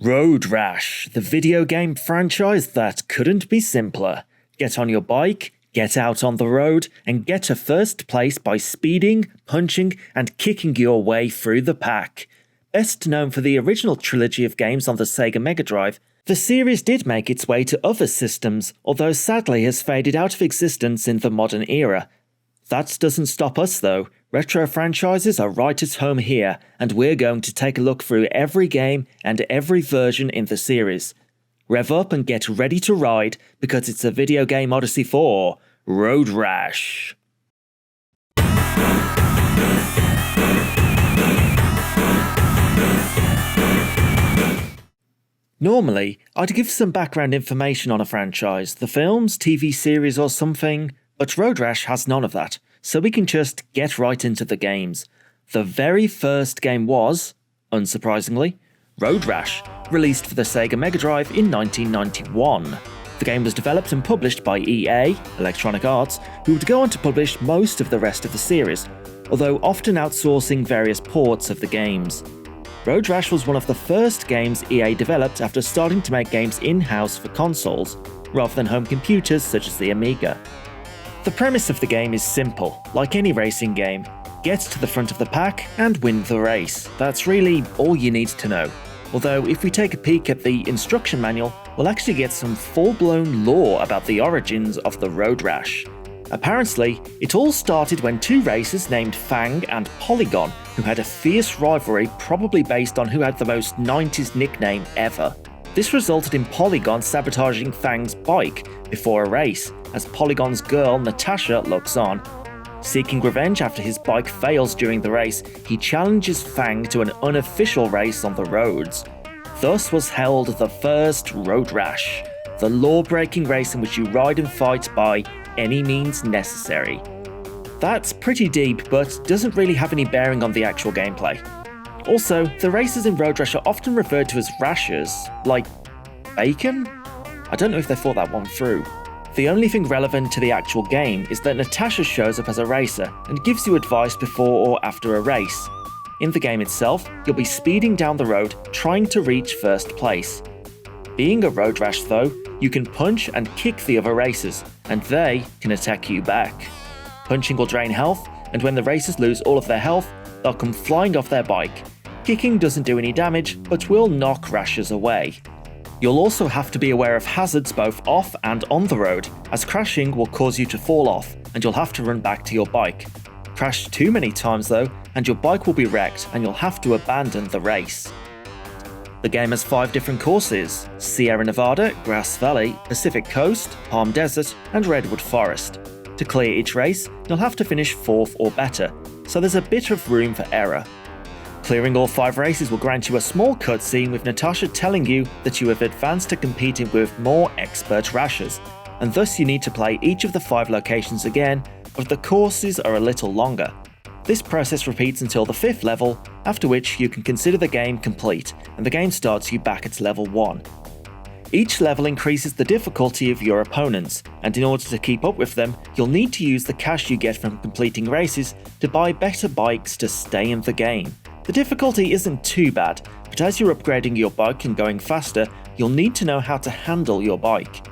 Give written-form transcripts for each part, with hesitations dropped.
Road Rash, the video game franchise that couldn't be simpler. Get on your bike, get out on the road, and get to first place by speeding, punching, and kicking your way through the pack. Best known for the original trilogy of games on the Sega Mega Drive, the series did make its way to other systems, although sadly has faded out of existence in the modern era. That doesn't stop us though. Retro franchises are right at home here, and we're going to take a look through every game and every version in the series. Rev up and get ready to ride, because it's a video game odyssey for Road Rash. Normally, I'd give some background information on a franchise, the films, TV series or something, but Road Rash has none of that, so we can just get right into the games. The very first game was, unsurprisingly, Road Rash, released for the Sega Mega Drive in 1991. The game was developed and published by EA, Electronic Arts, who would go on to publish most of the rest of the series, although often outsourcing various ports of the games. Road Rash was one of the first games EA developed after starting to make games in-house for consoles, rather than home computers such as the Amiga. The premise of the game is simple, like any racing game. Get to the front of the pack and win the race. That's really all you need to know. Although if we take a peek at the instruction manual, we'll actually get some full-blown lore about the origins of the Road Rash. Apparently, it all started when two racers named Fang and Polygon, who had a fierce rivalry probably based on who had the most 90s nickname ever. This resulted in Polygon sabotaging Fang's bike before a race, as Polygon's girl Natasha looks on. Seeking revenge after his bike fails during the race, he challenges Fang to an unofficial race on the roads. Thus was held the first Road Rash, the law-breaking race in which you ride and fight by any means necessary. That's pretty deep, but doesn't really have any bearing on the actual gameplay. Also, the races in Road Rash are often referred to as rashers, like bacon? I don't know if they thought that one through. The only thing relevant to the actual game is that Natasha shows up as a racer and gives you advice before or after a race. In the game itself, you'll be speeding down the road trying to reach first place. Being a Road Rash though, you can punch and kick the other racers, and they can attack you back. Punching will drain health, and when the racers lose all of their health, they'll come flying off their bike. Kicking doesn't do any damage, but will knock rashers away. You'll also have to be aware of hazards both off and on the road, as crashing will cause you to fall off, and you'll have to run back to your bike. Crash too many times though, and your bike will be wrecked and you'll have to abandon the race. The game has 5 different courses: Sierra Nevada, Grass Valley, Pacific Coast, Palm Desert, and Redwood Forest. To clear each race, you'll have to finish 4th or better, so there's a bit of room for error. Clearing all 5 races will grant you a small cutscene with Natasha telling you that you have advanced to competing with more expert rashers, and thus you need to play each of the 5 locations again, but the courses are a little longer. This process repeats until the 5th level, after which you can consider the game complete, and the game starts you back at level 1. Each level increases the difficulty of your opponents, and in order to keep up with them, you'll need to use the cash you get from completing races to buy better bikes to stay in the game. The difficulty isn't too bad, but as you're upgrading your bike and going faster, you'll need to know how to handle your bike.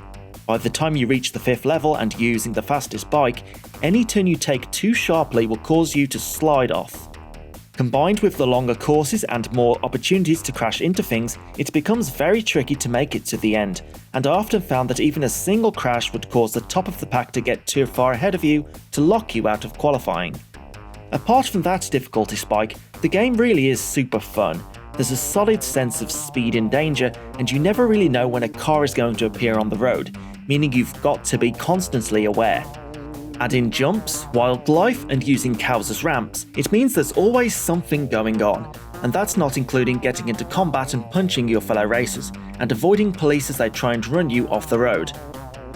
By the time you reach the 5th level and using the fastest bike, any turn you take too sharply will cause you to slide off. Combined with the longer courses and more opportunities to crash into things, it becomes very tricky to make it to the end, and I often found that even a single crash would cause the top of the pack to get too far ahead of you to lock you out of qualifying. Apart from that difficulty spike, the game really is super fun. There's a solid sense of speed and danger, and you never really know when a car is going to appear on the road, meaning you've got to be constantly aware. Add in jumps, wildlife, and using cows as ramps, it means there's always something going on, and that's not including getting into combat and punching your fellow racers, and avoiding police as they try and run you off the road.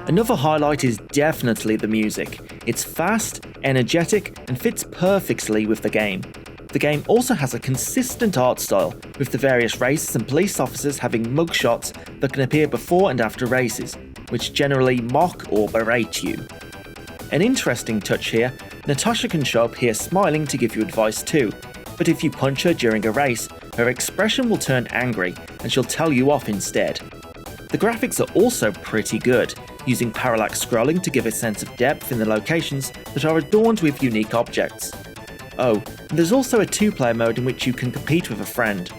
Another highlight is definitely the music. It's fast, energetic, and fits perfectly with the game. The game also has a consistent art style, with the various races and police officers having mugshots that can appear before and after races, which generally mock or berate you. An interesting touch here, Natasha can show up here smiling to give you advice too, but if you punch her during a race, her expression will turn angry and she'll tell you off instead. The graphics are also pretty good, using parallax scrolling to give a sense of depth in the locations that are adorned with unique objects. Oh, and there's also a 2-player mode in which you can compete with a friend.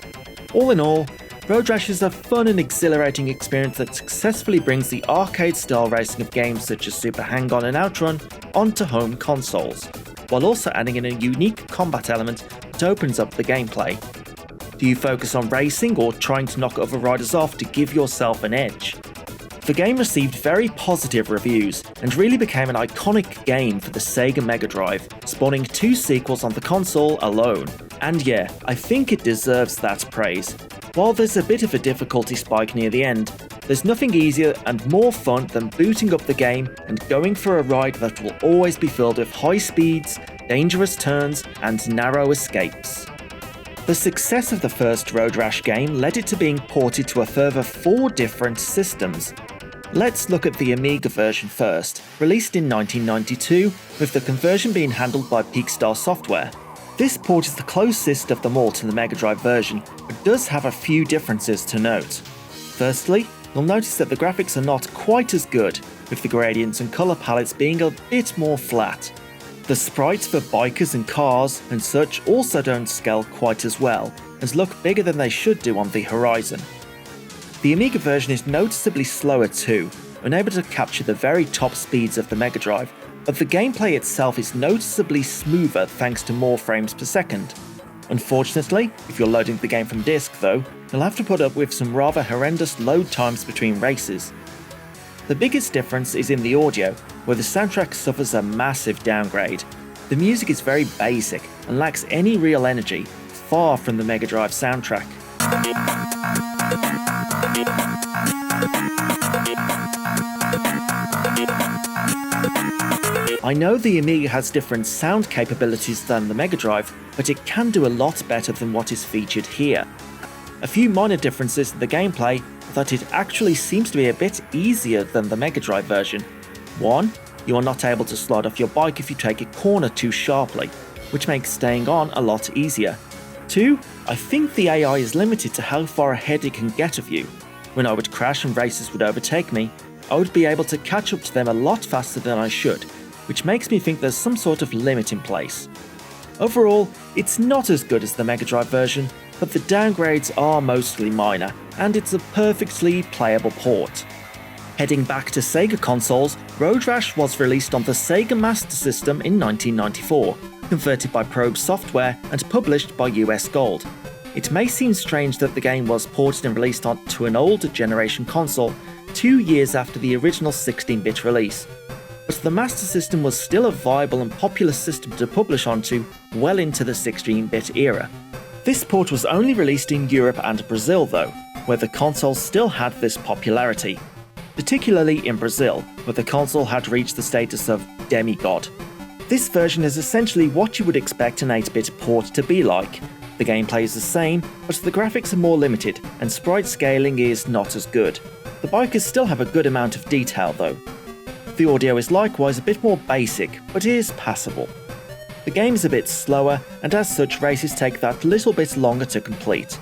All in all, Road Rash is a fun and exhilarating experience that successfully brings the arcade-style racing of games such as Super Hang-On and Outrun onto home consoles, while also adding in a unique combat element that opens up the gameplay. Do you focus on racing or trying to knock other riders off to give yourself an edge? The game received very positive reviews and really became an iconic game for the Sega Mega Drive, spawning 2 sequels on the console alone. And yeah, I think it deserves that praise. While there's a bit of a difficulty spike near the end, there's nothing easier and more fun than booting up the game and going for a ride that will always be filled with high speeds, dangerous turns, and narrow escapes. The success of the first Road Rash game led it to being ported to a further 4 different systems. Let's look at the Amiga version first, released in 1992, with the conversion being handled by Peakstar Software. This port is the closest of them all to the Mega Drive version, but does have a few differences to note. Firstly, you'll notice that the graphics are not quite as good, with the gradients and colour palettes being a bit more flat. The sprites for bikers and cars and such also don't scale quite as well, and look bigger than they should do on the horizon. The Amiga version is noticeably slower too, unable to capture the very top speeds of the Mega Drive, but the gameplay itself is noticeably smoother thanks to more frames per second. Unfortunately, if you're loading the game from disk though, you'll have to put up with some rather horrendous load times between races. The biggest difference is in the audio, where the soundtrack suffers a massive downgrade. The music is very basic and lacks any real energy, far from the Mega Drive soundtrack. I know the Amiga has different sound capabilities than the Mega Drive, but it can do a lot better than what is featured here. A few minor differences in the gameplay are that it actually seems to be a bit easier than the Mega Drive version. 1. You are not able to slide off your bike if you take a corner too sharply, which makes staying on a lot easier. 2. I think the AI is limited to how far ahead it can get of you. When I would crash and racers would overtake me, I would be able to catch up to them a lot faster than I should, which makes me think there's some sort of limit in place. Overall, it's not as good as the Mega Drive version, but the downgrades are mostly minor, and it's a perfectly playable port. Heading back to Sega consoles, Road Rash was released on the Sega Master System in 1994, converted by Probe Software and published by US Gold. It may seem strange that the game was ported and released onto an older generation console 2 years after the original 16-bit release, but the Master System was still a viable and popular system to publish onto well into the 16-bit era. This port was only released in Europe and Brazil though, where the console still had this popularity, particularly in Brazil, where the console had reached the status of demigod. This version is essentially what you would expect an 8-bit port to be like. The gameplay is the same, but the graphics are more limited, and sprite scaling is not as good. The bikers still have a good amount of detail though. The audio is likewise a bit more basic, but is passable. The game is a bit slower, and as such races take that little bit longer to complete.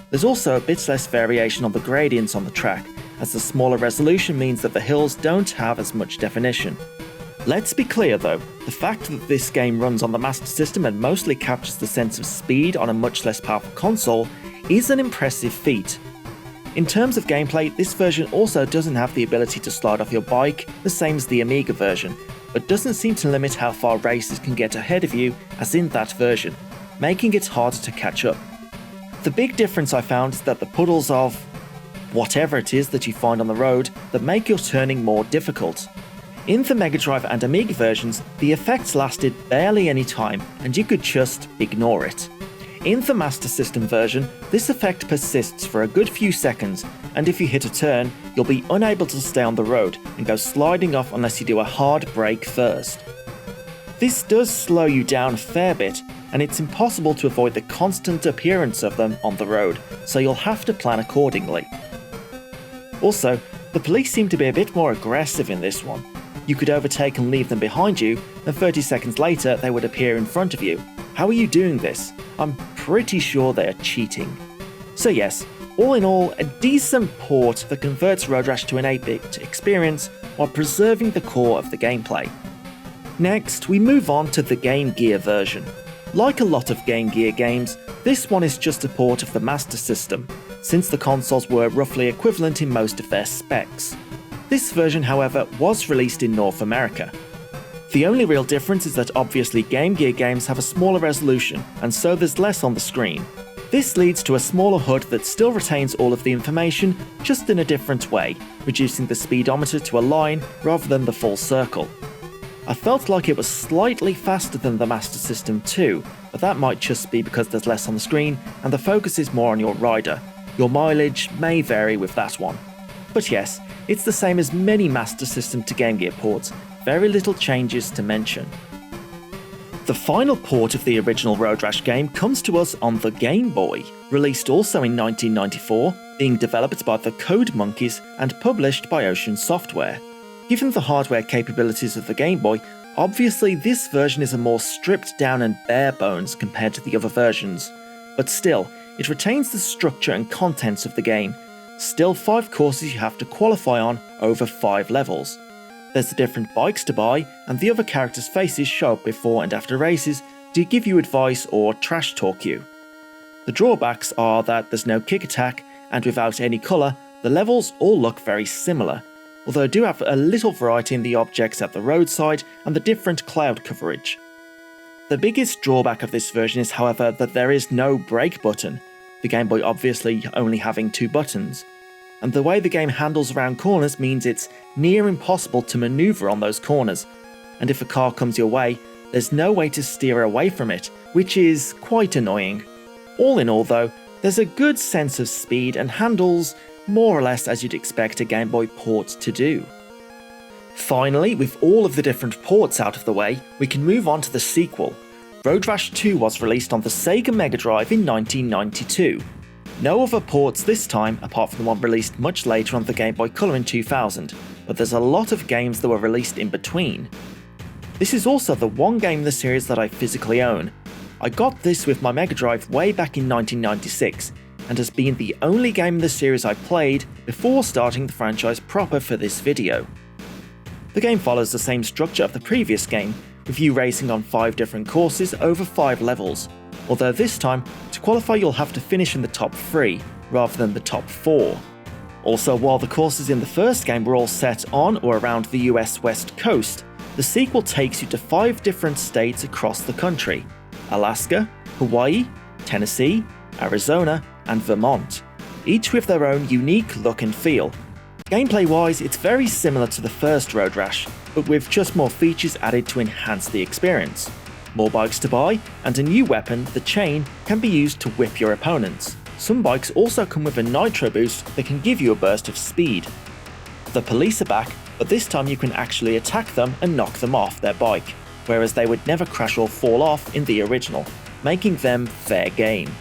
There's also a bit less variation on the gradients on the track, as the smaller resolution means that the hills don't have as much definition. Let's be clear though, the fact that this game runs on the Master System and mostly captures the sense of speed on a much less powerful console is an impressive feat. In terms of gameplay, this version also doesn't have the ability to slide off your bike, the same as the Amiga version, but doesn't seem to limit how far racers can get ahead of you as in that version, making it harder to catch up. The big difference I found is that the puddles of whatever it is that you find on the road that make your turning more difficult. In the Mega Drive and Amiga versions, the effects lasted barely any time and you could just ignore it. In the Master System version, this effect persists for a good few seconds, and if you hit a turn, you'll be unable to stay on the road and go sliding off unless you do a hard brake first. This does slow you down a fair bit, and it's impossible to avoid the constant appearance of them on the road, so you'll have to plan accordingly. Also, the police seem to be a bit more aggressive in this one. You could overtake and leave them behind you, and 30 seconds later they would appear in front of you. How are you doing this? I'm pretty sure they are cheating. So yes, all in all, a decent port that converts Road Rash to an 8-bit experience while preserving the core of the gameplay. Next, we move on to the Game Gear version. Like a lot of Game Gear games, this one is just a port of the Master System, since the consoles were roughly equivalent in most of their specs. This version, however, was released in North America. The only real difference is that obviously Game Gear games have a smaller resolution, and so there's less on the screen. This leads to a smaller HUD that still retains all of the information, just in a different way, reducing the speedometer to a line rather than the full circle. I felt like it was slightly faster than the Master System too, but that might just be because there's less on the screen and the focus is more on your rider. Your mileage may vary with that one. But yes, it's the same as many Master System to Game Gear ports, very little changes to mention. The final port of the original Road Rash game comes to us on the Game Boy, released also in 1994, being developed by the Code Monkeys and published by Ocean Software. Given the hardware capabilities of the Game Boy, obviously this version is a more stripped down and bare bones compared to the other versions, but still, it retains the structure and contents of the game. Still 5 courses you have to qualify on over 5 levels. There's the different bikes to buy, and the other characters' faces show up before and after races to give you advice or trash talk you. The drawbacks are that there's no kick attack, and without any colour, the levels all look very similar, although do have a little variety in the objects at the roadside and the different cloud coverage. The biggest drawback of this version is, however, that there is no brake button, the Game Boy obviously only having 2 buttons. And the way the game handles around corners means it's near impossible to maneuver on those corners, and if a car comes your way, there's no way to steer away from it, which is quite annoying. All in all though, there's a good sense of speed and handles more or less as you'd expect a Game Boy port to do. Finally, with all of the different ports out of the way, we can move on to the sequel. Road Rash 2 was released on the Sega Mega Drive in 1992. No other ports this time, apart from the one released much later on the Game Boy Color in 2000, but there's a lot of games that were released in between. This is also the one game in the series that I physically own. I got this with my Mega Drive way back in 1996, and has been the only game in the series I played before starting the franchise proper for this video. The game follows the same structure of the previous game, with you racing on 5 different courses over 5 levels, although this time, to qualify you'll have to finish in the top 3, rather than the top 4. Also, while the courses in the first game were all set on or around the US West Coast, the sequel takes you to 5 different states across the country: Alaska, Hawaii, Tennessee, Arizona, and Vermont, each with their own unique look and feel. Gameplay-wise, it's very similar to the first Road Rash, but with just more features added to enhance the experience. More bikes to buy, and a new weapon, the chain, can be used to whip your opponents. Some bikes also come with a nitro boost that can give you a burst of speed. The police are back, but this time you can actually attack them and knock them off their bike, whereas they would never crash or fall off in the original, making them fair game.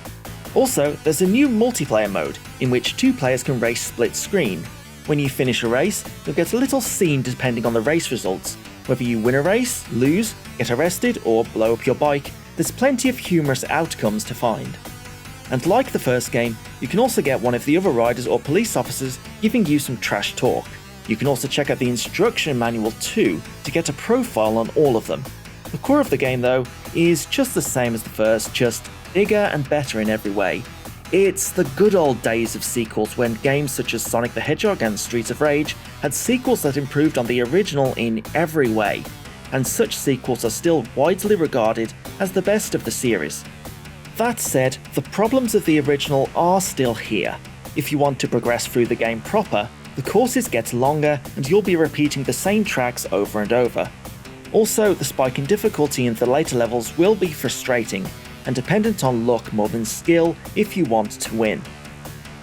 Also, there's a new multiplayer mode, in which 2 players can race split screen. When you finish a race, you'll get a little scene depending on the race results. Whether you win a race, lose, get arrested, or blow up your bike, there's plenty of humorous outcomes to find. And like the first game, you can also get one of the other riders or police officers giving you some trash talk. You can also check out the instruction manual too to get a profile on all of them. The core of the game though is just the same as the first, just bigger and better in every way. It's the good old days of sequels when games such as Sonic the Hedgehog and Streets of Rage had sequels that improved on the original in every way, and such sequels are still widely regarded as the best of the series. That said, the problems of the original are still here. If you want to progress through the game proper, the courses get longer and you'll be repeating the same tracks over and over. Also, the spike in difficulty in the later levels will be frustrating, and dependent on luck more than skill if you want to win.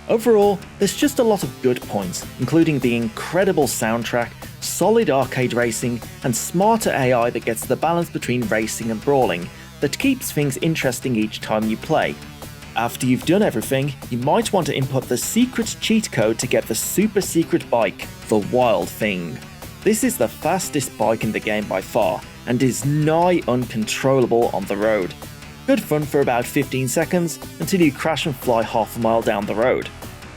Overall, there's just a lot of good points, including the incredible soundtrack, solid arcade racing, and smarter AI that gets the balance between racing and brawling, that keeps things interesting each time you play. After you've done everything, you might want to input the secret cheat code to get the super secret bike, the Wild Thing. This is the fastest bike in the game by far, and is nigh uncontrollable on the road. Good fun for about 15 seconds until you crash and fly half a mile down the road.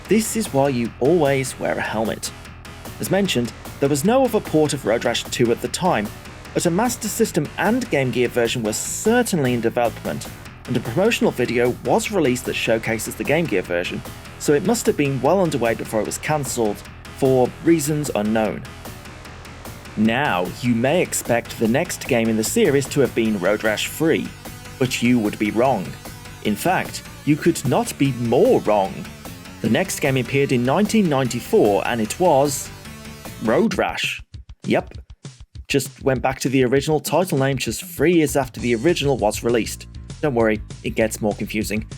This is why you always wear a helmet. As mentioned, there was no other port of Road Rash 2 at the time, but a Master System and Game Gear version was certainly in development, and a promotional video was released that showcases the Game Gear version, so it must have been well underway before it was cancelled, for reasons unknown. Now, you may expect the next game in the series to have been Road Rash 3, but you would be wrong. In fact, you could not be more wrong. The next game appeared in 1994 and it was Road Rash. Yep, just went back to the original title name just 3 years after the original was released. Don't worry, it gets more confusing.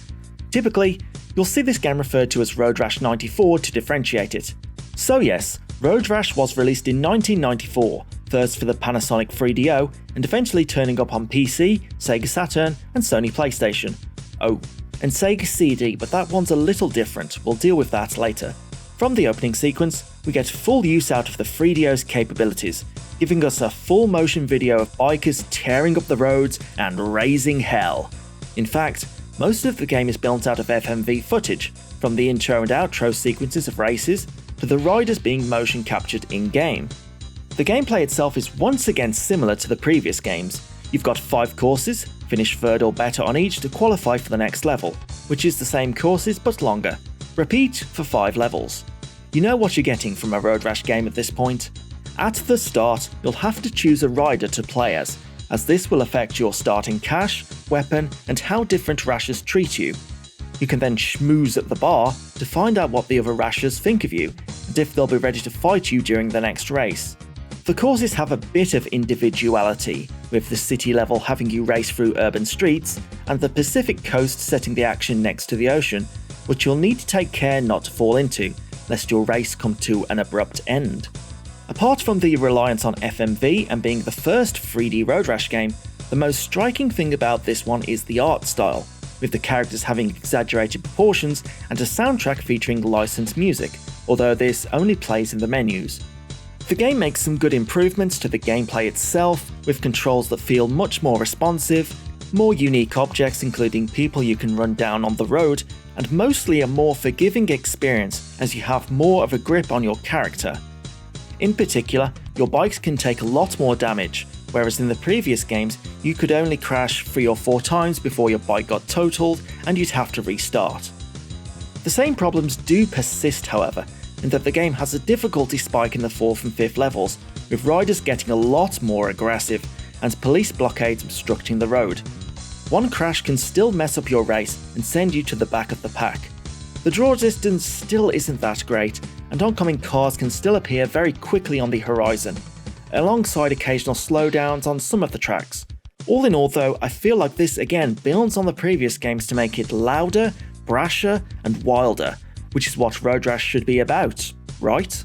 Typically, you'll see this game referred to as Road Rash 94 to differentiate it. So yes, Road Rash was released in 1994, first for the Panasonic 3DO, and eventually turning up on PC, Sega Saturn, and Sony PlayStation. Oh, and Sega CD, but that one's a little different, we'll deal with that later. From the opening sequence, we get full use out of the 3DO's capabilities, giving us a full motion video of bikers tearing up the roads and raising hell. In fact, most of the game is built out of FMV footage, from the intro and outro sequences of races, to the riders being motion captured in-game. The gameplay itself is once again similar to the previous games. You've got 5 courses, finish 3rd or better on each to qualify for the next level, which is the same courses but longer. Repeat for 5 levels. You know what you're getting from a Road Rash game at this point. At the start, you'll have to choose a rider to play as this will affect your starting cash, weapon, and how different Rashers treat you. You can then schmooze at the bar to find out what the other Rashers think of you, and if they'll be ready to fight you during the next race. The courses have a bit of individuality, with the city level having you race through urban streets, and the Pacific coast setting the action next to the ocean, which you'll need to take care not to fall into, lest your race come to an abrupt end. Apart from the reliance on FMV and being the first 3D Road Rash game, the most striking thing about this one is the art style, with the characters having exaggerated proportions and a soundtrack featuring licensed music, although this only plays in the menus. The game makes some good improvements to the gameplay itself, with controls that feel much more responsive, more unique objects including people you can run down on the road, and mostly a more forgiving experience as you have more of a grip on your character. In particular, your bikes can take a lot more damage, whereas in the previous games you could only crash 3 or 4 times before your bike got totaled and you'd have to restart. The same problems do persist however, in that the game has a difficulty spike in the 4th and 5th levels, with riders getting a lot more aggressive and police blockades obstructing the road. One crash can still mess up your race and send you to the back of the pack. The draw distance still isn't that great, and oncoming cars can still appear very quickly on the horizon, alongside occasional slowdowns on some of the tracks. All in all though, I feel like this again builds on the previous games to make it louder, brasher, and wilder, which is what Road Rash should be about, right?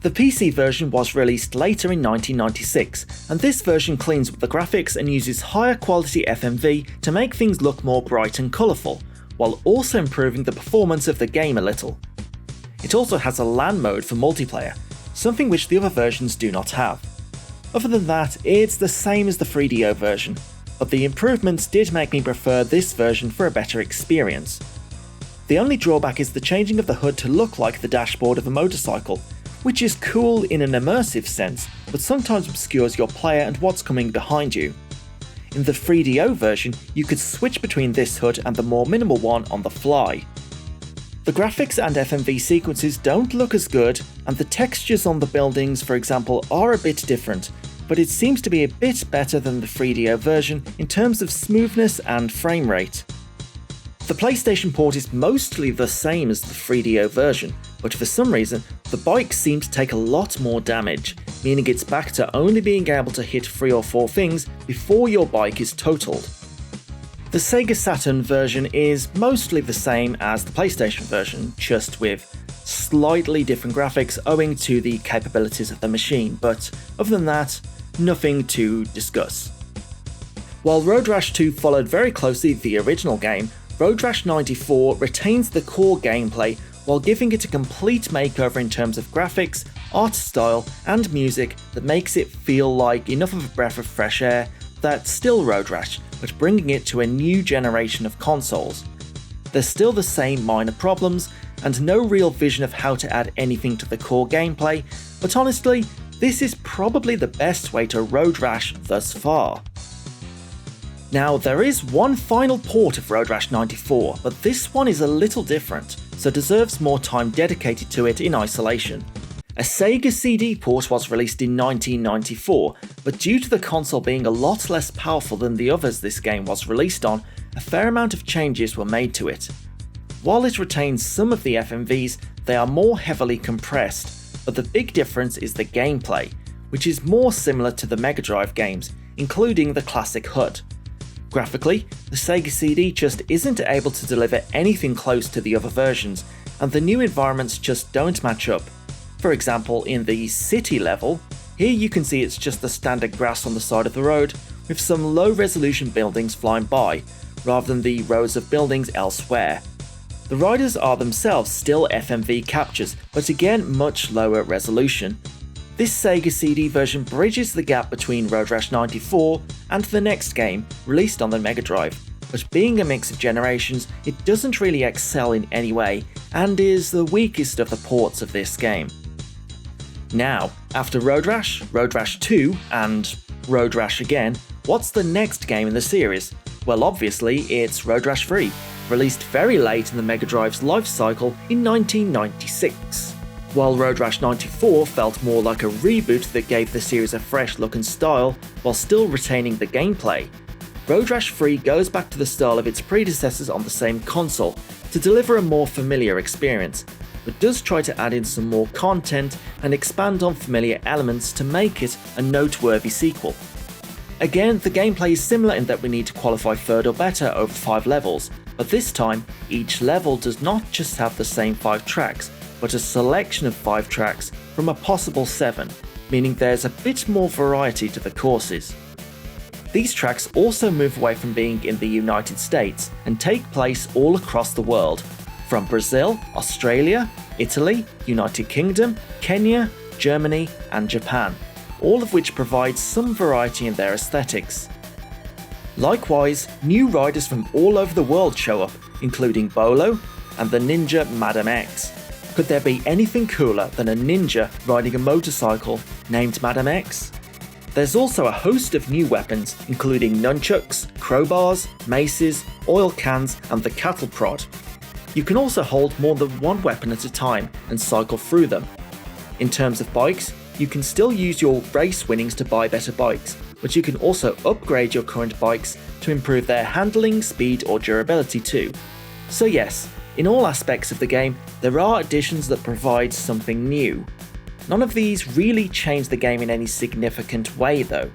The PC version was released later in 1996, and this version cleans up the graphics and uses higher quality FMV to make things look more bright and colourful, while also improving the performance of the game a little. It also has a LAN mode for multiplayer, something which the other versions do not have. Other than that, it's the same as the 3DO version, but the improvements did make me prefer this version for a better experience. The only drawback is the changing of the hood to look like the dashboard of a motorcycle, which is cool in an immersive sense, but sometimes obscures your player and what's coming behind you. In the 3DO version, you could switch between this hood and the more minimal one on the fly. The graphics and FMV sequences don't look as good, and the textures on the buildings, for example, are a bit different, but it seems to be a bit better than the 3DO version in terms of smoothness and frame rate. The PlayStation port is mostly the same as the 3DO version, but for some reason, the bikes seem to take a lot more damage, meaning it's back to only being able to hit 3 or 4 things before your bike is totaled. The Sega Saturn version is mostly the same as the PlayStation version, just with slightly different graphics owing to the capabilities of the machine, but other than that, nothing to discuss. While Road Rash 2 followed very closely the original game, Road Rash 94 retains the core gameplay while giving it a complete makeover in terms of graphics, art style, and music that makes it feel like enough of a breath of fresh air That's still Road Rash, but bringing it to a new generation of consoles. There's still the same minor problems, and no real vision of how to add anything to the core gameplay, but honestly, this is probably the best way to Road Rash thus far. Now, there is one final port of Road Rash 94, but this one is a little different, so deserves more time dedicated to it in isolation. A Sega CD port was released in 1994, but due to the console being a lot less powerful than the others this game was released on, a fair amount of changes were made to it. While it retains some of the FMVs, they are more heavily compressed, but the big difference is the gameplay, which is more similar to the Mega Drive games, including the classic HUD. Graphically, the Sega CD just isn't able to deliver anything close to the other versions, and the new environments just don't match up. For example, in the city level, here you can see it's just the standard grass on the side of the road, with some low resolution buildings flying by, rather than the rows of buildings elsewhere. The riders are themselves still FMV captures, but again much lower resolution. This Sega CD version bridges the gap between Road Rash 94 and the next game, released on the Mega Drive, but being a mix of generations, it doesn't really excel in any way, and is the weakest of the ports of this game. Now, after Road Rash 2, and Road Rash again, what's the next game in the series? Well, obviously, it's Road Rash 3, released very late in the Mega Drive's life cycle in 1996. While Road Rash 94 felt more like a reboot that gave the series a fresh look and style, while still retaining the gameplay, Road Rash 3 goes back to the style of its predecessors on the same console, to deliver a more familiar experience, but does try to add in some more content and expand on familiar elements to make it a noteworthy sequel. Again, the gameplay is similar in that we need to qualify third or better over 5 levels, but this time, each level does not just have the same 5 tracks, but a selection of 5 tracks from a possible 7, meaning there's a bit more variety to the courses. These tracks also move away from being in the United States and take place all across the world, from Brazil, Australia, Italy, United Kingdom, Kenya, Germany, and Japan, all of which provide some variety in their aesthetics. Likewise, new riders from all over the world show up, including Bolo and the ninja Madam X. Could there be anything cooler than a ninja riding a motorcycle named Madam X? There's also a host of new weapons, including nunchucks, crowbars, maces, oil cans, and the cattle prod. You can also hold more than one weapon at a time and cycle through them. In terms of bikes, you can still use your race winnings to buy better bikes, but you can also upgrade your current bikes to improve their handling, speed, or durability too. So yes, in all aspects of the game, there are additions that provide something new. None of these really change the game in any significant way though.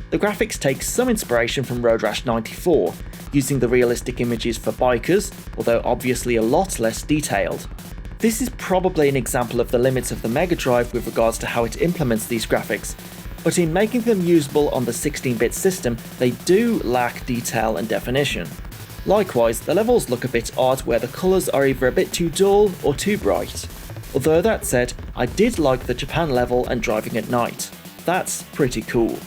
The graphics take some inspiration from Road Rash 94, using the realistic images for bikers, although obviously a lot less detailed. This is probably an example of the limits of the Mega Drive with regards to how it implements these graphics, but in making them usable on the 16-bit system, they do lack detail and definition. Likewise, the levels look a bit odd where the colours are either a bit too dull or too bright. Although that said, I did like the Japan level and driving at night. That's pretty cool.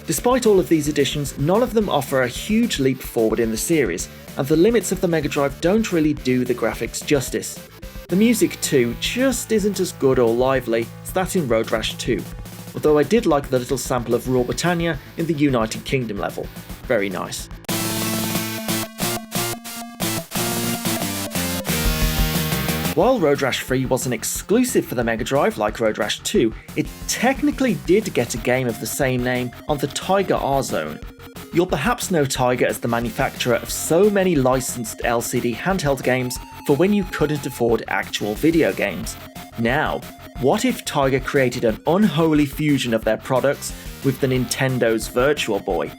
Despite all of these additions, none of them offer a huge leap forward in the series, and the limits of the Mega Drive don't really do the graphics justice. The music too just isn't as good or lively as that in Road Rash 2, although I did like the little sample of Raw Britannia in the United Kingdom level. Very nice. While Road Rash 3 wasn't exclusive for the Mega Drive like Road Rash 2, it technically did get a game of the same name on the Tiger R-Zone. You'll perhaps know Tiger as the manufacturer of so many licensed LCD handheld games for when you couldn't afford actual video games. Now, what if Tiger created an unholy fusion of their products with the Nintendo's Virtual Boy?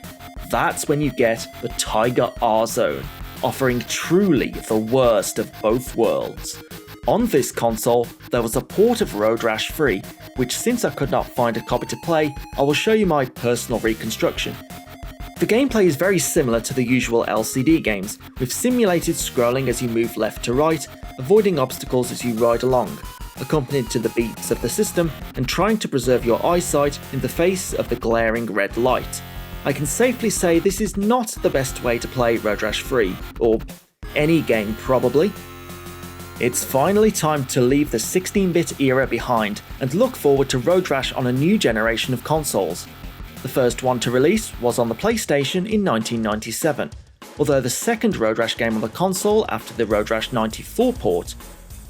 That's when you get the Tiger R-Zone, offering truly the worst of both worlds. On this console, there was a port of Road Rash 3, which since I could not find a copy to play, I will show you my personal reconstruction. The gameplay is very similar to the usual LCD games, with simulated scrolling as you move left to right, avoiding obstacles as you ride along, accompanied to the beats of the system and trying to preserve your eyesight in the face of the glaring red light. I can safely say this is not the best way to play Road Rash 3, or any game probably. It's finally time to leave the 16-bit era behind and look forward to Road Rash on a new generation of consoles. The first one to release was on the PlayStation in 1997, although the second Road Rash game on the console after the Road Rash 94 port.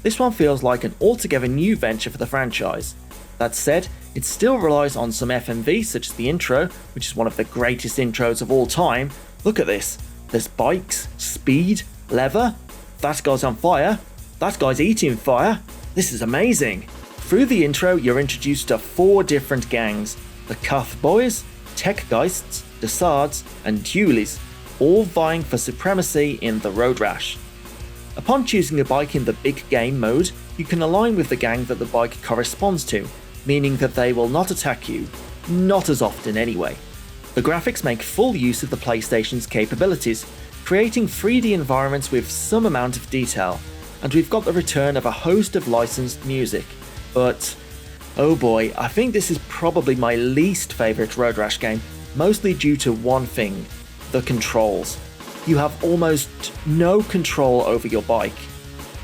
This one feels like an altogether new venture for the franchise. That said, it still relies on some FMV such as the intro, which is one of the greatest intros of all time. Look at this, there's bikes, speed, leather, that guy's on fire, that guy's eating fire, this is amazing. Through the intro you're introduced to 4 different gangs, the Cuth Boys, Techgeists, Desards and Dualies, all vying for supremacy in the Road Rash. Upon choosing a bike in the big game mode, you can align with the gang that the bike corresponds to, meaning that they will not attack you, not as often anyway. The graphics make full use of the PlayStation's capabilities, creating 3D environments with some amount of detail, and we've got the return of a host of licensed music. But, oh boy, I think this is probably my least favourite Road Rash game, mostly due to one thing, the controls. You have almost no control over your bike.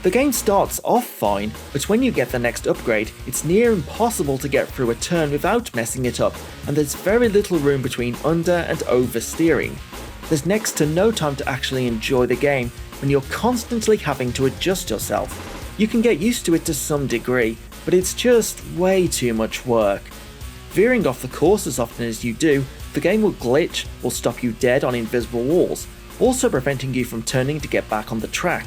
The game starts off fine, but when you get the next upgrade, it's near impossible to get through a turn without messing it up, and there's very little room between under and over steering. There's next to no time to actually enjoy the game when you're constantly having to adjust yourself. You can get used to it to some degree, but it's just way too much work. Veering off the course as often as you do, the game will glitch or stop you dead on invisible walls, also preventing you from turning to get back on the track.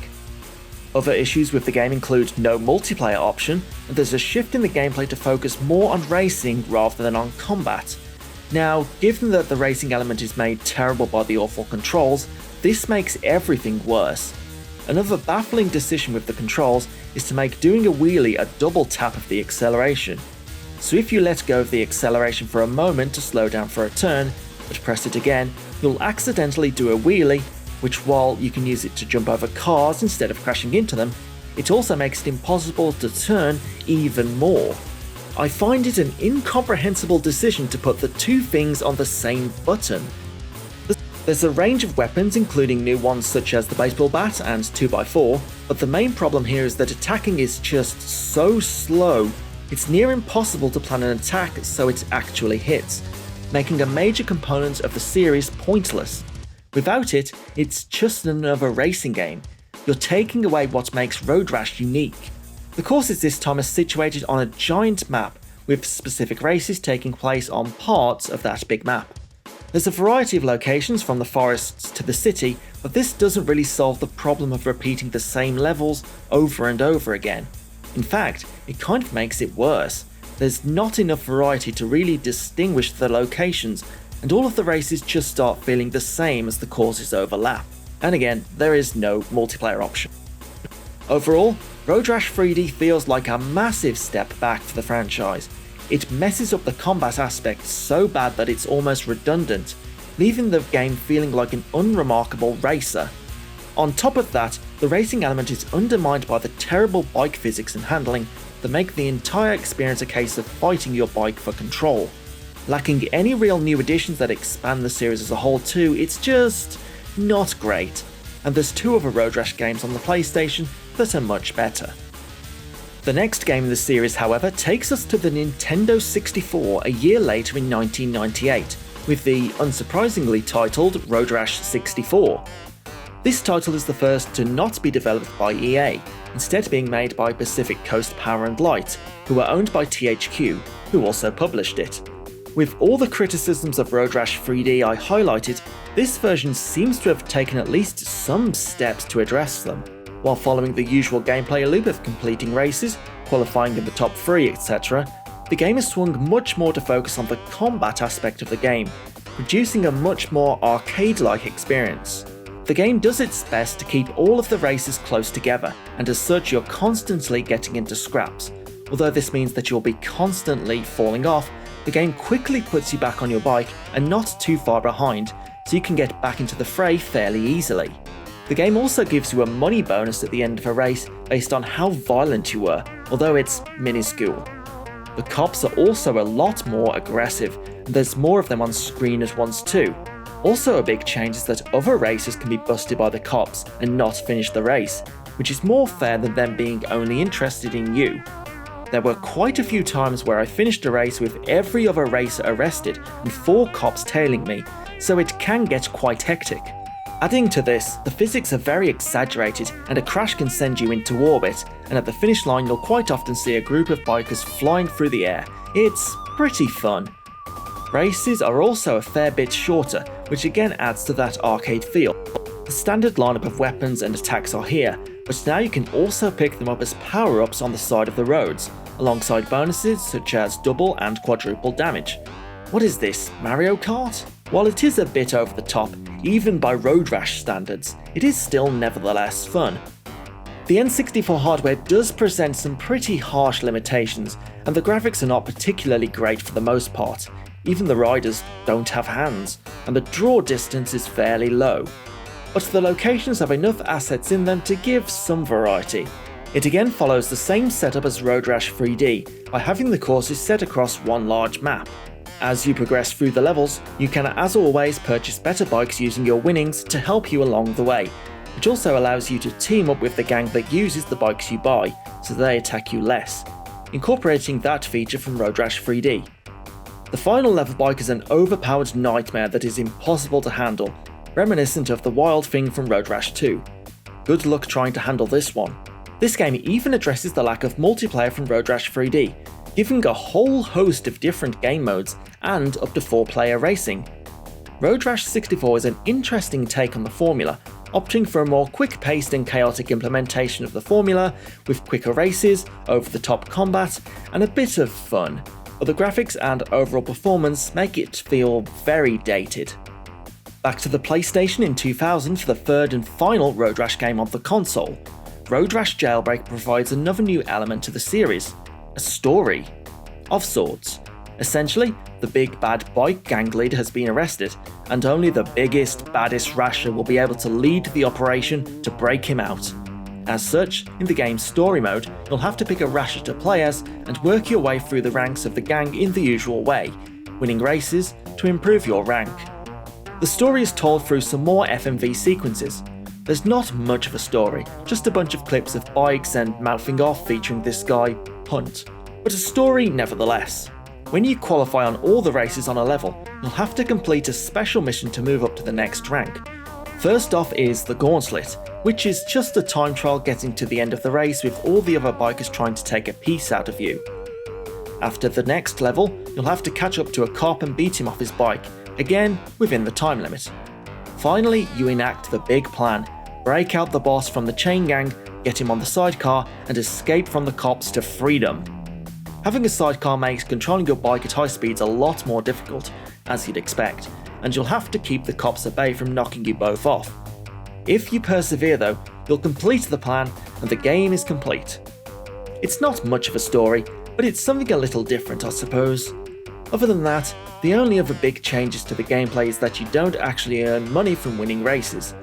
Other issues with the game include no multiplayer option, and there's a shift in the gameplay to focus more on racing rather than on combat. Now, given that the racing element is made terrible by the awful controls, this makes everything worse. Another baffling decision with the controls is to make doing a wheelie a double tap of the acceleration. So if you let go of the acceleration for a moment to slow down for a turn, but press it again, you'll accidentally do a wheelie, which while you can use it to jump over cars instead of crashing into them, it also makes it impossible to turn even more. I find it an incomprehensible decision to put the two things on the same button. There's a range of weapons, including new ones such as the baseball bat and 2x4, but the main problem here is that attacking is just so slow, it's near impossible to plan an attack so it actually hits, making a major component of the series pointless. Without it, it's just another racing game. You're taking away what makes Road Rash unique. The courses this time are situated on a giant map, with specific races taking place on parts of that big map. There's a variety of locations from the forests to the city, but this doesn't really solve the problem of repeating the same levels over and over again. In fact, it kind of makes it worse. There's not enough variety to really distinguish the locations, and all of the races just start feeling the same as the courses overlap. And again, there is no multiplayer option. Overall, Road Rash 3D feels like a massive step back for the franchise. It messes up the combat aspect so bad that it's almost redundant, leaving the game feeling like an unremarkable racer. On top of that, the racing element is undermined by the terrible bike physics and handling that make the entire experience a case of fighting your bike for control. Lacking any real new additions that expand the series as a whole too, it's just not great. And there's 2 other Road Rash games on the PlayStation that are much better. The next game in the series, however, takes us to the Nintendo 64 a year later in 1998, with the unsurprisingly titled Road Rash 64. This title is the first to not be developed by EA, instead being made by Pacific Coast Power and Light, who are owned by THQ, who also published it. With all the criticisms of Road Rash 3D I highlighted, this version seems to have taken at least some steps to address them. While following the usual gameplay loop of completing races, qualifying in the top 3, etc., the game has swung much more to focus on the combat aspect of the game, producing a much more arcade-like experience. The game does its best to keep all of the races close together, and as such you're constantly getting into scraps. Although this means that you'll be constantly falling off, the game quickly puts you back on your bike and not too far behind, so you can get back into the fray fairly easily. The game also gives you a money bonus at the end of a race based on how violent you were, although it's minuscule. The cops are also a lot more aggressive, and there's more of them on screen at once too. Also a big change is that other racers can be busted by the cops and not finish the race, which is more fair than them being only interested in you. There were quite a few times where I finished a race with every other racer arrested and 4 cops tailing me, so it can get quite hectic. Adding to this, the physics are very exaggerated and a crash can send you into orbit, and at the finish line you'll quite often see a group of bikers flying through the air. It's pretty fun. Races are also a fair bit shorter, which again adds to that arcade feel. The standard lineup of weapons and attacks are here, but now you can also pick them up as power-ups on the side of the roads, alongside bonuses such as double and quadruple damage. What is this, Mario Kart? While it is a bit over the top, even by Road Rash standards, it is still nevertheless fun. The N64 hardware does present some pretty harsh limitations, and the graphics are not particularly great for the most part. Even the riders don't have hands, and the draw distance is fairly low. But the locations have enough assets in them to give some variety. It again follows the same setup as Road Rash 3D, by having the courses set across one large map. As you progress through the levels, you can as always purchase better bikes using your winnings to help you along the way, which also allows you to team up with the gang that uses the bikes you buy, so they attack you less, incorporating that feature from Road Rash 3D. The final level bike is an overpowered nightmare that is impossible to handle, reminiscent of the Wild Thing from Road Rash 2. Good luck trying to handle this one. This game even addresses the lack of multiplayer from Road Rash 3D, giving a whole host of different game modes and up to 4-player racing. Road Rash 64 is an interesting take on the formula, opting for a more quick-paced and chaotic implementation of the formula, with quicker races, over-the-top combat, and a bit of fun, but the graphics and overall performance make it feel very dated. Back to the PlayStation in 2000 for the third and final Road Rash game on the console. Road Rash Jailbreak provides another new element to the series, a story of sorts. Essentially, the big bad bike gang leader has been arrested, and only the biggest, baddest Rasher will be able to lead the operation to break him out. As such, in the game's story mode, you'll have to pick a Rasher to play as and work your way through the ranks of the gang in the usual way, winning races to improve your rank. The story is told through some more FMV sequences. There's not much of a story, just a bunch of clips of bikes and mouthing off featuring this guy, Hunt, but a story nevertheless. When you qualify on all the races on a level, you'll have to complete a special mission to move up to the next rank. First off is the Gauntlet, which is just a time trial getting to the end of the race with all the other bikers trying to take a piece out of you. After the next level, you'll have to catch up to a cop and beat him off his bike, again within the time limit. Finally, you enact the big plan, break out the boss from the chain gang, get him on the sidecar, and escape from the cops to freedom. Having a sidecar makes controlling your bike at high speeds a lot more difficult, as you'd expect, and you'll have to keep the cops at bay from knocking you both off. If you persevere though, you'll complete the plan and the game is complete. It's not much of a story, but it's something a little different I suppose. Other than that, the only other big changes to the gameplay is that you don't actually earn money from winning races.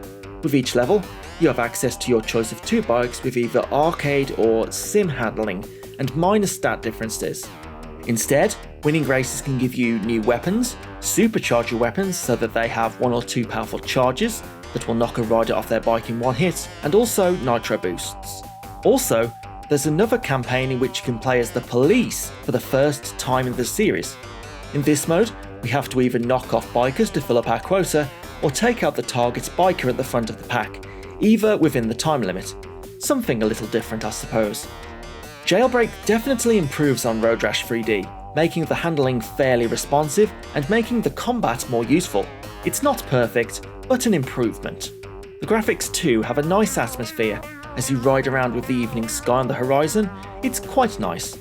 With each level, you have access to your choice of 2 bikes with either arcade or sim handling, and minor stat differences. Instead, winning races can give you new weapons, supercharge your weapons so that they have 1 or 2 powerful charges that will knock a rider off their bike in one hit, and also nitro boosts. Also, there's another campaign in which you can play as the police for the first time in the series. In this mode, we have to either knock off bikers to fill up our quota, or take out the target's biker at the front of the pack, either within the time limit. Something a little different I suppose. Jailbreak definitely improves on Road Rash 3D, making the handling fairly responsive and making the combat more useful. It's not perfect, but an improvement. The graphics too have a nice atmosphere. As you ride around with the evening sky on the horizon, it's quite nice.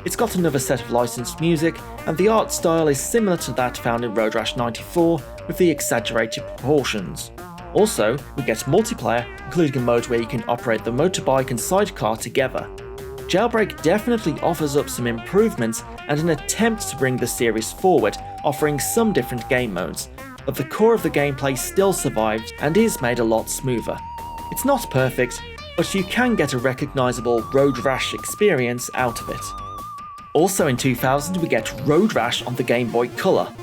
It's got another set of licensed music, and the art style is similar to that found in Road Rash 94 with the exaggerated proportions. Also, we get multiplayer, including a mode where you can operate the motorbike and sidecar together. Jailbreak definitely offers up some improvements and an attempt to bring the series forward, offering some different game modes, but the core of the gameplay still survives and is made a lot smoother. It's not perfect, but you can get a recognisable Road Rash experience out of it. Also in 2000 we get Road Rash on the Game Boy Color.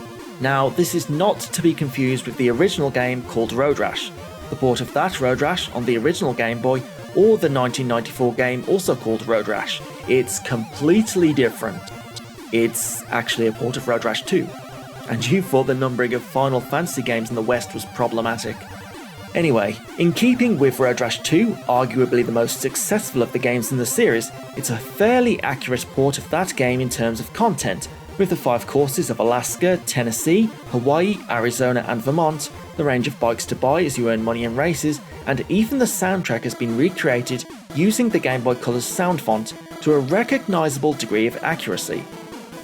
Now this is not to be confused with the original game called Road Rash. The port of that Road Rash on the original Game Boy, or the 1994 game also called Road Rash, it's completely different. It's actually a port of Road Rash 2. And you thought the numbering of Final Fantasy games in the West was problematic. Anyway, in keeping with Road Rash 2, arguably the most successful of the games in the series, it's a fairly accurate port of that game in terms of content, with the 5 courses of Alaska, Tennessee, Hawaii, Arizona and Vermont, the range of bikes to buy as you earn money in races, and even the soundtrack has been recreated using the Game Boy Color's sound font to a recognisable degree of accuracy.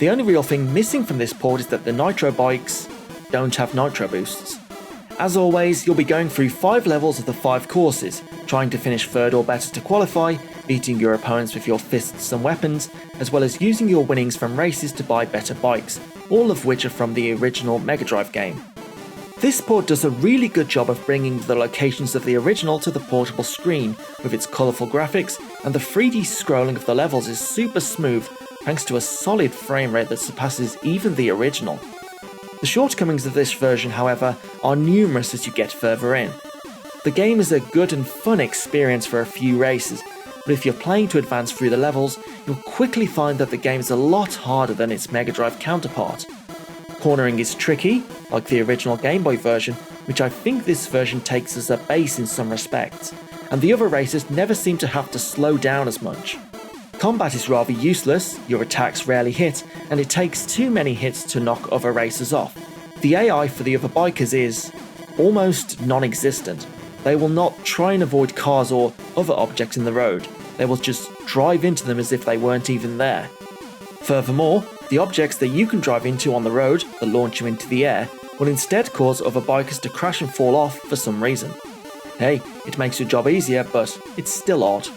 The only real thing missing from this port is that the Nitro bikes don't have nitro boosts. As always, you'll be going through 5 levels of the 5 courses, trying to finish 3rd or better to qualify, beating your opponents with your fists and weapons, as well as using your winnings from races to buy better bikes, all of which are from the original Mega Drive game. This port does a really good job of bringing the locations of the original to the portable screen, with its colourful graphics, and the 3D scrolling of the levels is super smooth thanks to a solid frame rate that surpasses even the original. The shortcomings of this version, however, are numerous as you get further in. The game is a good and fun experience for a few races, but if you're playing to advance through the levels, you'll quickly find that the game is a lot harder than its Mega Drive counterpart. Cornering is tricky, like the original Game Boy version, which I think this version takes as a base in some respects, and the other races never seem to have to slow down as much. Combat is rather useless, your attacks rarely hit, and it takes too many hits to knock other racers off. The AI for the other bikers is almost non-existent. They will not try and avoid cars or other objects in the road, they will just drive into them as if they weren't even there. Furthermore, the objects that you can drive into on the road that launch you into the air will instead cause other bikers to crash and fall off for some reason. Hey, it makes your job easier, but it's still odd.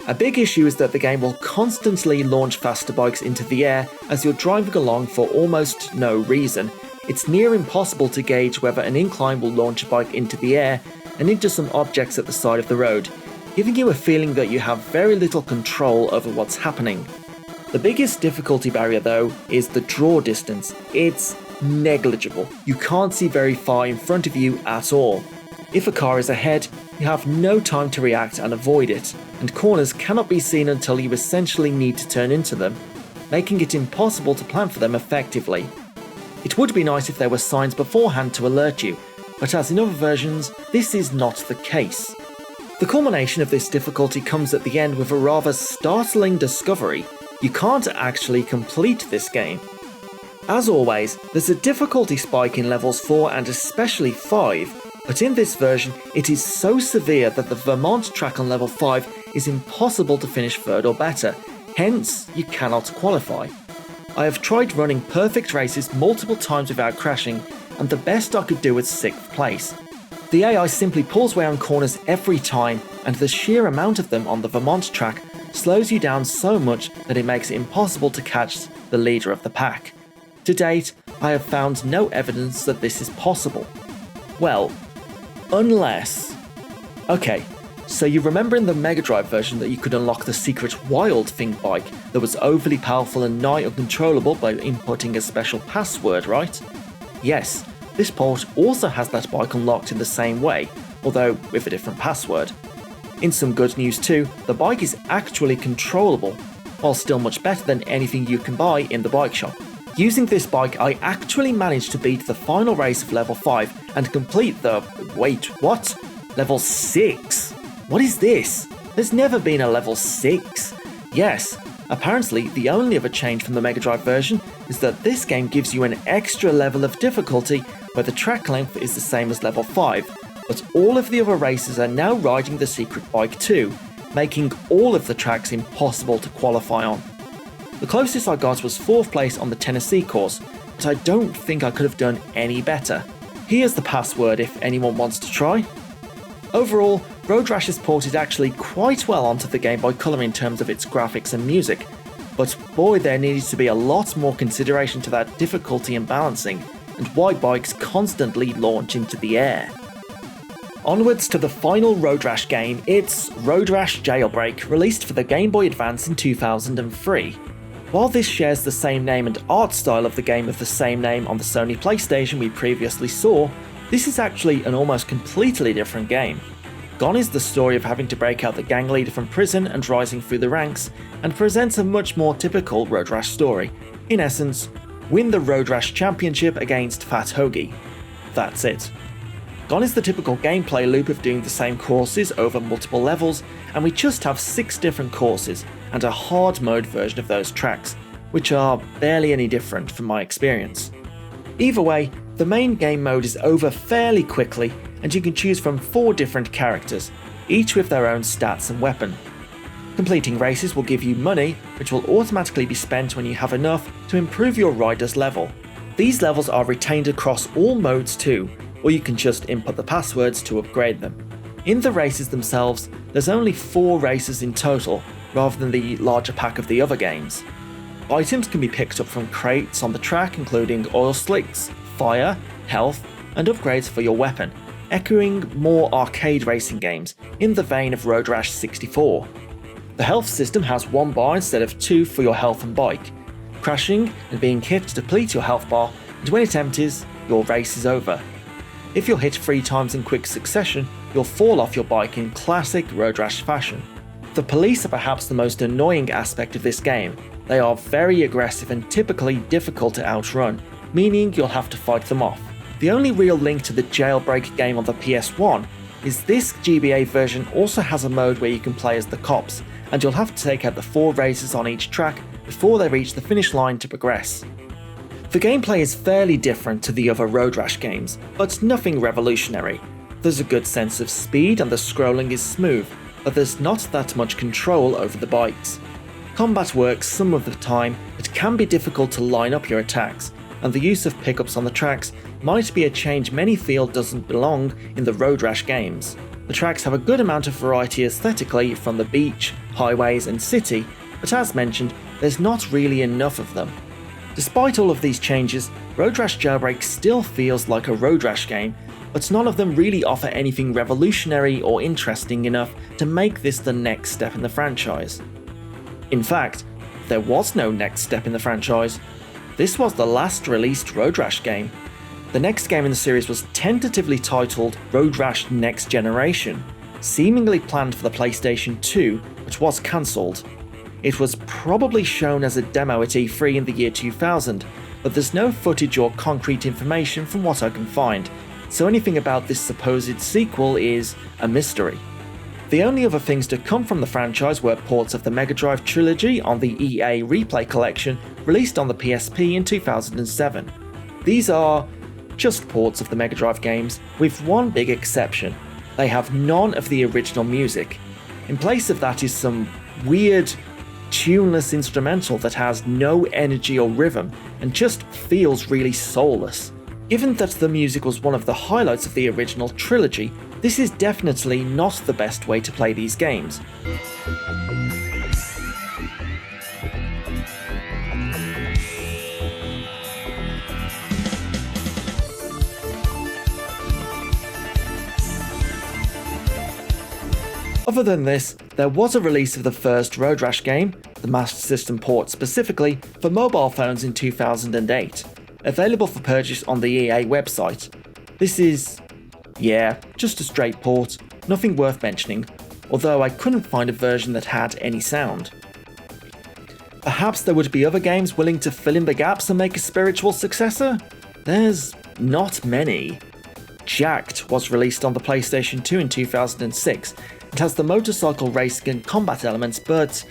A big issue is that the game will constantly launch faster bikes into the air as you're driving along for almost no reason. It's near impossible to gauge whether an incline will launch a bike into the air and into some objects at the side of the road, giving you a feeling that you have very little control over what's happening. The biggest difficulty barrier though is the draw distance. It's negligible. You can't see very far in front of you at all. If a car is ahead, you have no time to react and avoid it, and corners cannot be seen until you essentially need to turn into them, making it impossible to plan for them effectively. It would be nice if there were signs beforehand to alert you, but as in other versions, this is not the case. The culmination of this difficulty comes at the end with a rather startling discovery: you can't actually complete this game. As always, there's a difficulty spike in levels 4 and especially 5, but in this version it is so severe that the Vermont track on level 5 is impossible to finish 3rd or better, hence you cannot qualify. I have tried running perfect races multiple times without crashing, and the best I could do was 6th place. The AI simply pulls away on corners every time, and the sheer amount of them on the Vermont track slows you down so much that it makes it impossible to catch the leader of the pack. To date, I have found no evidence that this is possible. Well, unless... Okay, so you remember in the Mega Drive version that you could unlock the secret Wild Thing bike that was overly powerful and nigh uncontrollable by inputting a special password, right? Yes, this port also has that bike unlocked in the same way, although with a different password. In some good news too, the bike is actually controllable, while still much better than anything you can buy in the bike shop. Using this bike, I actually managed to beat the final race of level 5 and complete the... wait, what? Level 6? What is this? There's never been a level 6. Yes, apparently the only other change from the Mega Drive version is that this game gives you an extra level of difficulty where the track length is the same as level 5, but all of the other racers are now riding the secret bike too, making all of the tracks impossible to qualify on. The closest I got was 4th place on the Tennessee course, but I don't think I could have done any better. Here's the password if anyone wants to try. Overall, Road Rash is ported actually quite well onto the Game Boy Color in terms of its graphics and music, but boy, there needed to be a lot more consideration to that difficulty and balancing, and why bikes constantly launch into the air. Onwards to the final Road Rash game, it's Road Rash Jailbreak, released for the Game Boy Advance in 2003. While this shares the same name and art style of the game of the same name on the Sony PlayStation we previously saw, this is actually an almost completely different game. Gone is the story of having to break out the gang leader from prison and rising through the ranks, and presents a much more typical Road Rash story. In essence, win the Road Rash Championship against Fat Hoagie. That's it. Gone is the typical gameplay loop of doing the same courses over multiple levels, and we just have 6 different courses and a hard mode version of those tracks, which are barely any different from my experience. Either way, the main game mode is over fairly quickly, and you can choose from 4 different characters, each with their own stats and weapon. Completing races will give you money, which will automatically be spent when you have enough to improve your rider's level. These levels are retained across all modes too, or you can just input the passwords to upgrade them. In the races themselves, there's only 4 races in total, rather than the larger pack of the other games. Items can be picked up from crates on the track, including oil slicks, fire, health, and upgrades for your weapon, echoing more arcade racing games in the vein of Road Rash 64. The health system has 1 bar instead of 2 for your health and bike. Crashing and being hit deplete your health bar, and when it empties, your race is over. If you're hit 3 times in quick succession, you'll fall off your bike in classic Road Rash fashion. The police are perhaps the most annoying aspect of this game. They are very aggressive and typically difficult to outrun, meaning you'll have to fight them off. The only real link to the Jailbreak game on the PS1 is this GBA version also has a mode where you can play as the cops, and you'll have to take out the 4 races on each track before they reach the finish line to progress. The gameplay is fairly different to the other Road Rash games, but nothing revolutionary. There's a good sense of speed and the scrolling is smooth, but there's not that much control over the bikes. Combat works some of the time, but can be difficult to line up your attacks, and the use of pickups on the tracks might be a change many feel doesn't belong in the Road Rash games. The tracks have a good amount of variety aesthetically from the beach, highways and city, but as mentioned, there's not really enough of them. Despite all of these changes, Road Rash Jailbreak still feels like a Road Rash game, but none of them really offer anything revolutionary or interesting enough to make this the next step in the franchise. In fact, there was no next step in the franchise. This was the last released Road Rash game. The next game in the series was tentatively titled Road Rash Next Generation, seemingly planned for the PlayStation 2, but was cancelled. It was probably shown as a demo at E3 in the year 2000, but there's no footage or concrete information from what I can find, so anything about this supposed sequel is a mystery. The only other things to come from the franchise were ports of the Mega Drive trilogy on the EA Replay collection released on the PSP in 2007. These are just ports of the Mega Drive games, with one big exception. They have none of the original music. In place of that is some weird, tuneless instrumental that has no energy or rhythm and just feels really soulless. Given that the music was one of the highlights of the original trilogy, this is definitely not the best way to play these games. Other than this, there was a release of the first Road Rash game, the Master System port specifically, for mobile phones in 2008, available for purchase on the EA website. This is, just a straight port, nothing worth mentioning, although I couldn't find a version that had any sound. Perhaps there would be other games willing to fill in the gaps and make a spiritual successor? There's not many. Jacked was released on the PlayStation 2 in 2006. It has the motorcycle racing and combat elements, but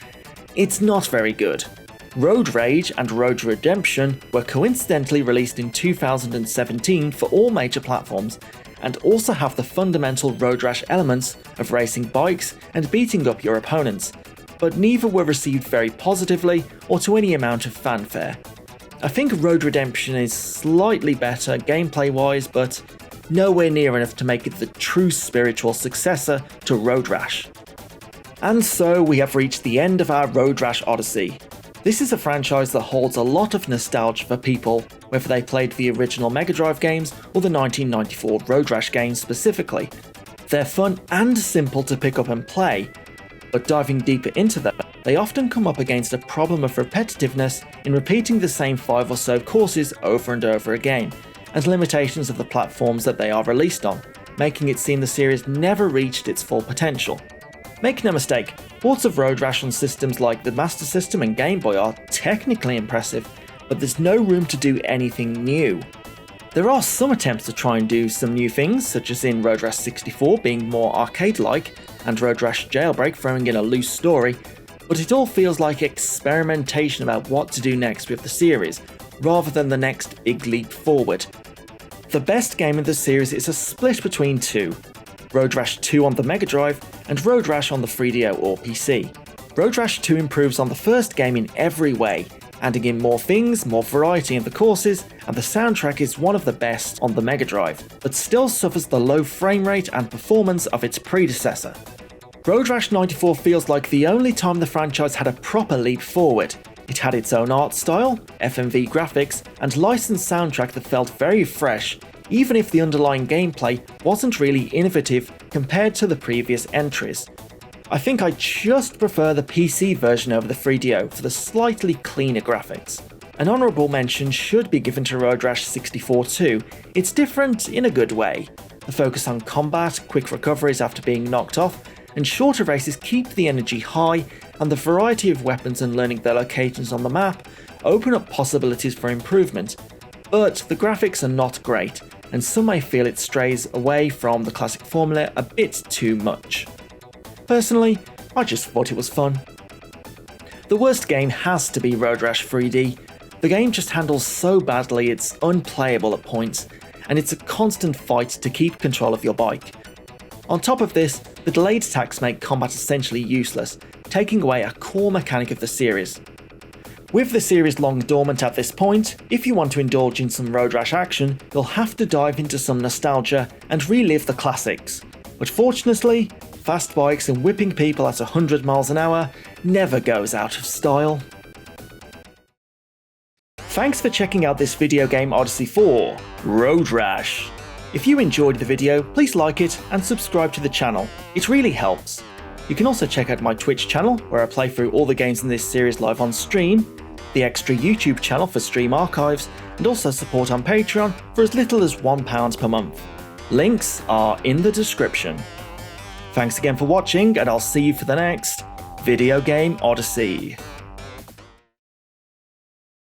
it's not very good. Road Rage and Road Redemption were coincidentally released in 2017 for all major platforms, and also have the fundamental Road Rash elements of racing bikes and beating up your opponents, but neither were received very positively or to any amount of fanfare. I think Road Redemption is slightly better gameplay wise, but nowhere near enough to make it the true spiritual successor to Road Rash. And so we have reached the end of our Road Rash Odyssey. This is a franchise that holds a lot of nostalgia for people, whether they played the original Mega Drive games or the 1994 Road Rash games specifically. They're fun and simple to pick up and play, but diving deeper into them they often come up against a problem of repetitiveness in repeating the same 5 or so courses over and over again, and limitations of the platforms that they are released on, making it seem the series never reached its full potential. Make no mistake, ports of Road Rash on systems like the Master System and Game Boy are technically impressive, but there's no room to do anything new. There are some attempts to try and do some new things, such as in Road Rash 64 being more arcade-like, and Road Rash Jailbreak throwing in a loose story, but it all feels like experimentation about what to do next with the series, rather than the next big leap forward. The best game in the series is a split between two, Road Rash 2 on the Mega Drive and Road Rash on the 3DO or PC. Road Rash 2 improves on the first game in every way, adding in more things, more variety in the courses, and the soundtrack is one of the best on the Mega Drive, but still suffers the low frame rate and performance of its predecessor. Road Rash 94 feels like the only time the franchise had a proper leap forward. It had its own art style, FMV graphics, and licensed soundtrack that felt very fresh, even if the underlying gameplay wasn't really innovative compared to the previous entries. I think I just prefer the PC version over the 3DO for the slightly cleaner graphics. An honourable mention should be given to Road Rash 64 too. It's different in a good way. The focus on combat, quick recoveries after being knocked off, and shorter races keep the energy high, and the variety of weapons and learning their locations on the map open up possibilities for improvement. But the graphics are not great, and some may feel it strays away from the classic formula a bit too much. Personally, I just thought it was fun. The worst game has to be Road Rash 3D. The game just handles so badly it's unplayable at points, and it's a constant fight to keep control of your bike. On top of this, the delayed attacks make combat essentially useless, taking away a core mechanic of the series. With the series long dormant at this point, if you want to indulge in some Road Rash action, you'll have to dive into some nostalgia and relive the classics. But fortunately, fast bikes and whipping people at 100 miles an hour never goes out of style. Thanks for checking out this video game Odyssey 4, Road Rash. If you enjoyed the video, please like it and subscribe to the channel, it really helps. You can also check out my Twitch channel, where I play through all the games in this series live on stream, the extra YouTube channel for stream archives, and also support on Patreon for as little as £1 per month. Links are in the description. Thanks again for watching, and I'll see you for the next Video Game Odyssey.